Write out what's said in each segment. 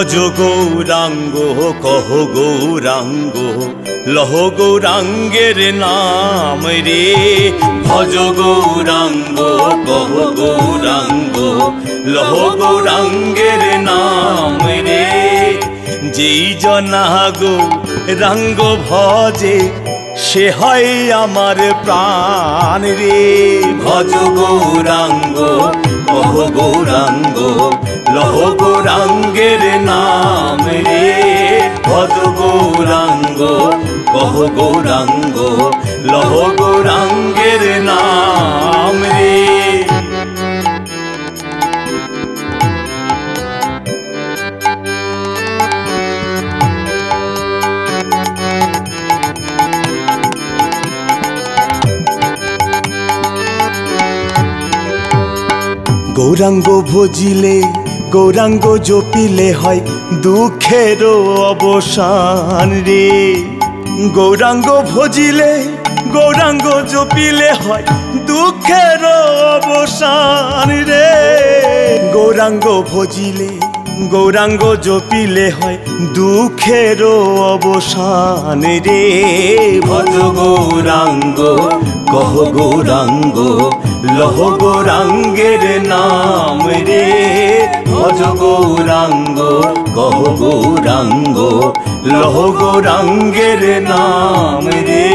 ভজ গৌরাঙ্গ কহ গৌরাঙ্গ লহ গৌরাঙ্গের নাম রে। ভজ গৌরাঙ্গ কহ গৌরাঙ্গ লহ গৌরাঙ্গের নাম রে। যেই জনা গৌরাঙ্গ ভজে সে হয় আমার প্রাণ রে। ভজ গৌরাঙ্গ কহ গৌরাঙ্গ লহ গৌরাঙ্গের নাম রে। ভজ গৌরাঙ্গ কহ গৌরাঙ্গ লহ গৌরাঙ্গের নাম রে। গৌরাঙ্গ ভজিলে গৌরাঙ্গ জপিলে হয় দুঃখের অবসান রে। গৌরাঙ্গ ভজিলে গৌরাঙ্গ জপিলে হয় দুঃখের অবসান রে। গৌরাঙ্গ ভজিলে গৌরাঙ্গ জপিলে হয় দুঃখের অবসান রে। ভজ গৌরাঙ্গ কহ গৌরাঙ্গ লহ গৌরাঙ্গের নাম রে। ভজ গৌরাঙ্গ কহ গৌরাঙ্গ লহ গৌরাঙ্গের নাম রে।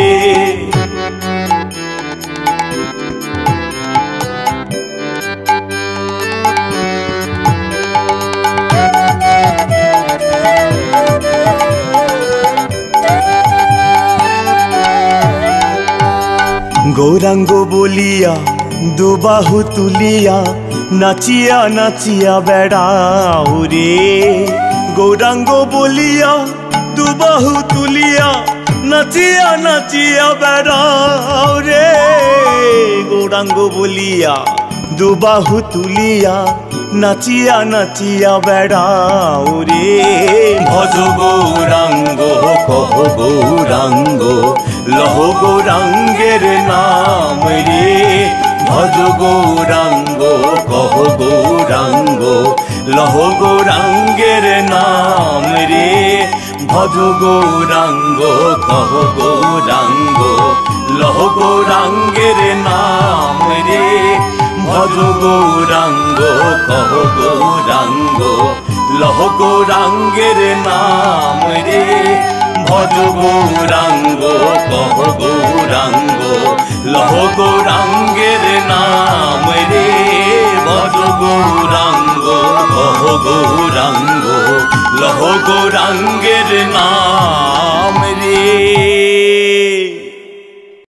গৌরাঙ্গ বলিয়া দুবাহু তুলিয়া নাচিয়া নাচিয়া বেড়াও রে। গৌরাঙ্গ বলিয়া দুবাহু তুলিয়া নাচিয়া নাচিয়া বেড়াও রে। গৌরাঙ্গ বলিয়া দুবাহু তুলিয়া নাচিয়া নাচিয়া বেড়াও রে। ভজ গৌরাঙ্গ কহ গৌরাঙ্গ লহ গৌরাঙ্গের নাম রে। ভজ গৌরাঙ্গ কহ গৌরাঙ্গ লহ গৌরাঙ্গের নাম রে। ভজ গৌরাঙ্গ কহ গৌরাঙ্গ লহ গৌরাঙ্গের নাম রে। ভজ গৌরাঙ্গ কহ গৌরাঙ্গ লহ গৌরাঙ্গের নাম রে। ভজ গৌরাঙ্গ কহ গৌরাঙ্গ লহ গৌরাঙ্গের নাম রে। ভজ গৌরাঙ্গ কহ গৌরাঙ্গ লহ গৌরাঙ্গের নাম।